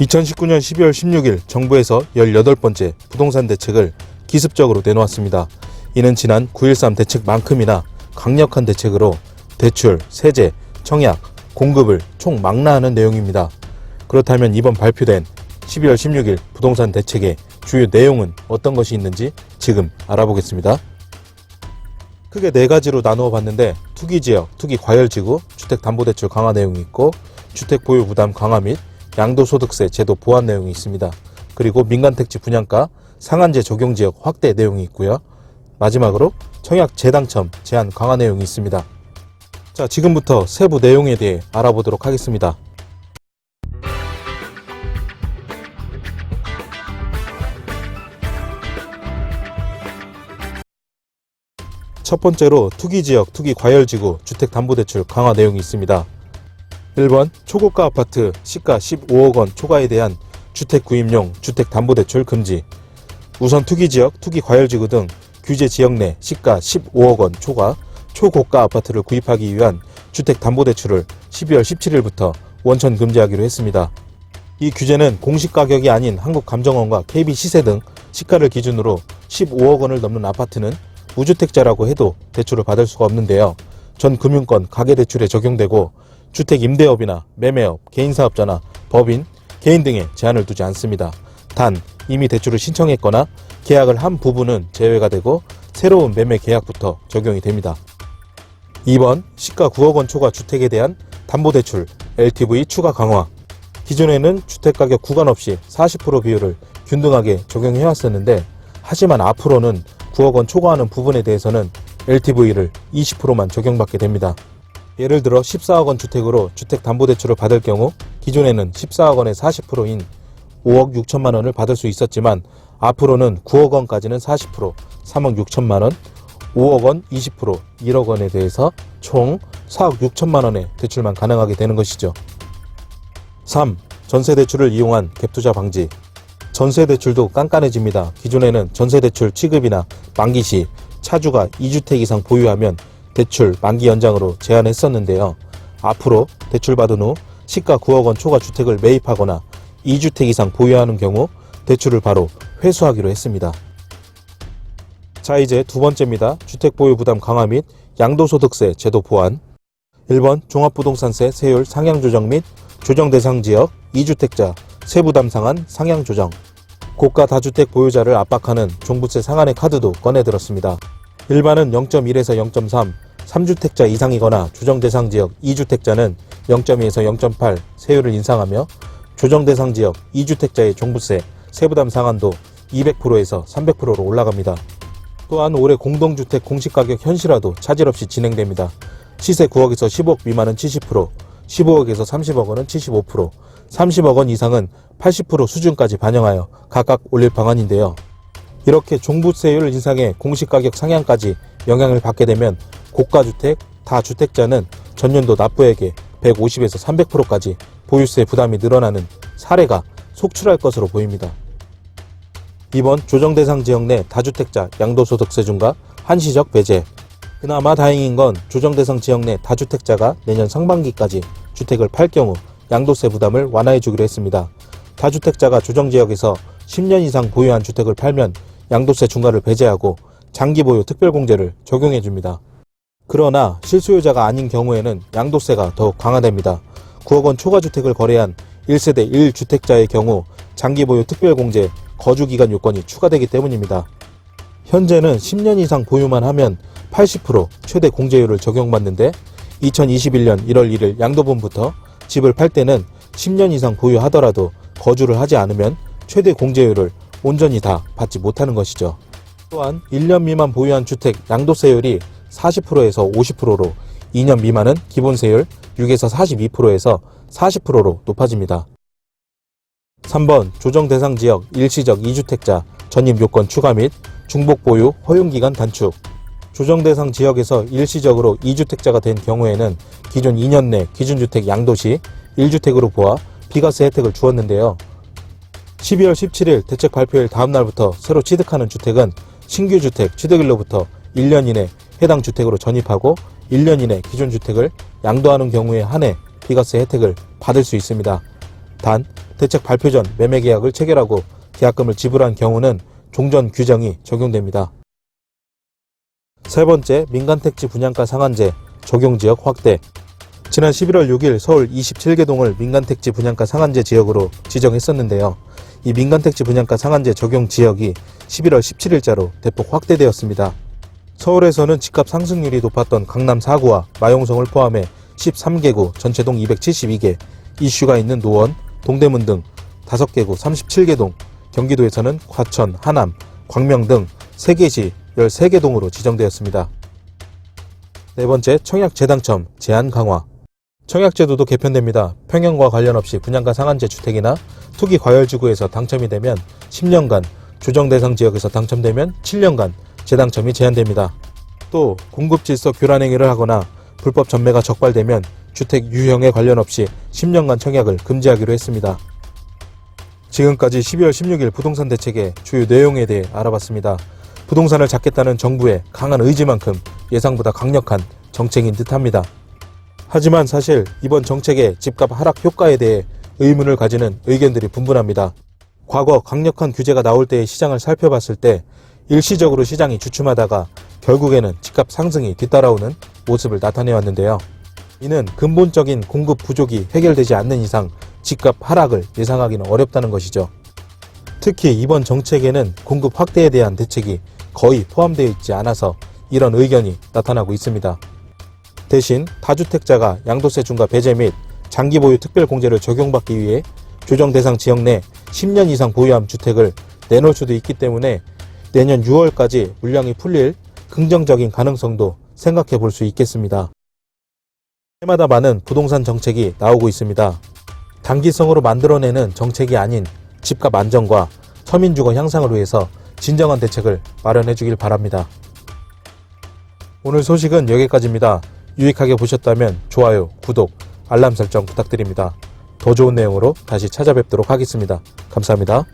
2019년 12월 16일 정부에서 18번째 부동산 대책을 기습적으로 내놓았습니다. 이는 지난 9.13 대책만큼이나 강력한 대책으로 대출, 세제, 청약, 공급을 총망라하는 내용입니다. 그렇다면 이번 발표된 12월 16일 부동산 대책의 주요 내용은 어떤 것이 있는지 지금 알아보겠습니다. 크게 4가지로 나누어 봤는데 투기지역, 투기과열지구, 주택담보대출 강화 내용이 있고 주택보유부담 강화 및 양도소득세 제도 보완 내용이 있습니다. 그리고 민간택지 분양가 상한제 적용지역 확대 내용이 있고요. 마지막으로 청약 재당첨 제한 강화 내용이 있습니다. 자, 지금부터 세부 내용에 대해 알아보도록 하겠습니다. 첫 번째로 투기지역, 투기과열지구 주택담보대출 강화 내용이 있습니다. 1번 초고가 아파트 시가 15억 원 초과에 대한 주택구입용 주택담보대출 금지. 우선 투기지역, 투기과열지구 등 규제 지역 내 시가 15억 원 초과 초고가 아파트를 구입하기 위한 주택담보대출을 12월 17일부터 원천 금지하기로 했습니다. 이 규제는 공시가격이 아닌 한국감정원과 KB시세 등 시가를 기준으로 15억 원을 넘는 아파트는 무주택자라고 해도 대출을 받을 수가 없는데요. 전 금융권 가계대출에 적용되고 주택임대업이나 매매업, 개인사업자나 법인, 개인 등에 제한을 두지 않습니다. 단 이미 대출을 신청했거나 계약을 한 부분은 제외가 되고 새로운 매매 계약부터 적용이 됩니다. 2번 시가 9억 원 초과 주택에 대한 담보대출 LTV 추가 강화. 기존에는 주택가격 구간 없이 40% 비율을 균등하게 적용해왔었는데 하지만 앞으로는 9억 원 초과하는 부분에 대해서는 LTV를 20%만 적용받게 됩니다. 예를 들어 14억 원 주택으로 주택담보대출을 받을 경우 기존에는 14억 원의 40%인 5억 6천만 원을 받을 수 있었지만 앞으로는 9억 원까지는 40%, 3억 6천만 원, 5억 원 20%, 1억 원에 대해서 총 4억 6천만 원의 대출만 가능하게 되는 것이죠. 3. 전세대출을 이용한 갭투자 방지. 전세대출도 깐깐해집니다. 기존에는 전세대출 취급이나 만기 시 차주가 2주택 이상 보유하면 대출 만기 연장으로 제한했었는데요. 앞으로 대출받은 후 시가 9억 원 초과 주택을 매입하거나 2주택 이상 보유하는 경우 대출을 바로 회수하기로 했습니다. 자, 이제 두 번째입니다. 주택보유부담 강화 및 양도소득세 제도 보완. 1번 종합부동산세 세율 상향 조정 및 조정 대상 지역 2주택자 세부담 상한 상향 조정. 고가 다주택 보유자를 압박하는 종부세 상한의 카드도 꺼내들었습니다. 일반은 0.1에서 0.3, 3주택자 이상이거나 조정 대상 지역 2주택자는 0.2에서 0.8 세율을 인상하며 조정 대상 지역 2주택자의 종부세 세부담 상한도 200%에서 300%로 올라갑니다. 또한 올해 공동주택 공시가격 현실화도 차질 없이 진행됩니다. 시세 9억에서 10억 미만은 70%, 15억에서 30억 원은 75%, 30억 원 이상은 80% 수준까지 반영하여 각각 올릴 방안인데요. 이렇게 종부세율 인상에 공시가격 상향까지 영향을 받게 되면 고가주택, 다주택자는 전년도 납부액의 150에서 300%까지 보유세 부담이 늘어나는 사례가 속출할 것으로 보입니다. 2번 조정대상 지역 내 다주택자 양도소득세 중과 한시적 배제. 그나마 다행인 건 조정대상 지역 내 다주택자가 내년 상반기까지 주택을 팔 경우 양도세 부담을 완화해 주기로 했습니다. 다주택자가 조정지역에서 10년 이상 보유한 주택을 팔면 양도세 중과를 배제하고 장기보유 특별공제를 적용해 줍니다. 그러나 실소유자가 아닌 경우에는 양도세가 더욱 강화됩니다. 9억 원 초과주택을 거래한 1세대 1주택자의 경우 장기보유 특별공제 거주기간 요건이 추가되기 때문입니다. 현재는 10년 이상 보유만 하면 80% 최대 공제율을 적용받는데 2021년 1월 1일 양도분부터 집을 팔 때는 10년 이상 보유하더라도 거주를 하지 않으면 최대 공제율을 온전히 다 받지 못하는 것이죠. 또한 1년 미만 보유한 주택 양도세율이 40%에서 50%로 2년 미만은 기본세율 6에서 42%에서 40%로 높아집니다. 3번 조정대상 지역 일시적 2주택자 전입요건 추가 및 중복보유 허용기간 단축. 조정대상 지역에서 일시적으로 2주택자가 된 경우에는 기존 2년 내 기준주택 양도시 1주택으로 보아 비과세 혜택을 주었는데요. 12월 17일 대책 발표일 다음날부터 새로 취득하는 주택은 신규 주택 취득일로부터 1년 이내 해당 주택으로 전입하고 1년 이내 기존 주택을 양도하는 경우에 한해 비과세 혜택을 받을 수 있습니다. 단 대책 발표 전 매매 계약을 체결하고 계약금을 지불한 경우는 종전 규정이 적용됩니다. 세 번째, 민간택지 분양가 상한제 적용지역 확대. 지난 11월 6일 서울 27개 동을 민간택지 분양가 상한제 지역으로 지정했었는데요. 이 민간택지 분양가 상한제 적용 지역이 11월 17일자로 대폭 확대되었습니다. 서울에서는 집값 상승률이 높았던 강남 4구와 마용성을 포함해 13개구 전체 동 272개, 이슈가 있는 노원, 동대문 등 5개구 37개 동, 경기도에서는 과천, 하남, 광명 등 3개시 13개 동으로 지정되었습니다. 네 번째, 청약 재당첨 제한 강화. 청약제도도 개편됩니다. 평형과 관련 없이 분양가 상한제 주택이나 투기 과열지구에서 당첨이 되면 10년간, 조정 대상 지역에서 당첨되면 7년간 재당첨이 제한됩니다. 또 공급 질서 교란 행위를 하거나 불법 전매가 적발되면 주택 유형에 관련 없이 10년간 청약을 금지하기로 했습니다. 지금까지 12월 16일 부동산 대책의 주요 내용에 대해 알아봤습니다. 부동산을 잡겠다는 정부의 강한 의지만큼 예상보다 강력한 정책인 듯합니다. 하지만 사실 이번 정책의 집값 하락 효과에 대해 의문을 가지는 의견들이 분분합니다. 과거 강력한 규제가 나올 때의 시장을 살펴봤을 때 일시적으로 시장이 주춤하다가 결국에는 집값 상승이 뒤따라오는 모습을 나타내왔는데요. 이는 근본적인 공급 부족이 해결되지 않는 이상 집값 하락을 예상하기는 어렵다는 것이죠. 특히 이번 정책에는 공급 확대에 대한 대책이 거의 포함되어 있지 않아서 이런 의견이 나타나고 있습니다. 대신 다주택자가 양도세 중과 배제 및 장기 보유 특별공제를 적용받기 위해 조정 대상 지역 내 10년 이상 보유한 주택을 내놓을 수도 있기 때문에 내년 6월까지 물량이 풀릴 긍정적인 가능성도 생각해 볼 수 있겠습니다. 해마다 많은 부동산 정책이 나오고 있습니다. 단기성으로 만들어내는 정책이 아닌 집값 안정과 서민주거 향상을 위해서 진정한 대책을 마련해 주길 바랍니다. 오늘 소식은 여기까지입니다. 유익하게 보셨다면 좋아요, 구독, 알람 설정 부탁드립니다. 더 좋은 내용으로 다시 찾아뵙도록 하겠습니다. 감사합니다.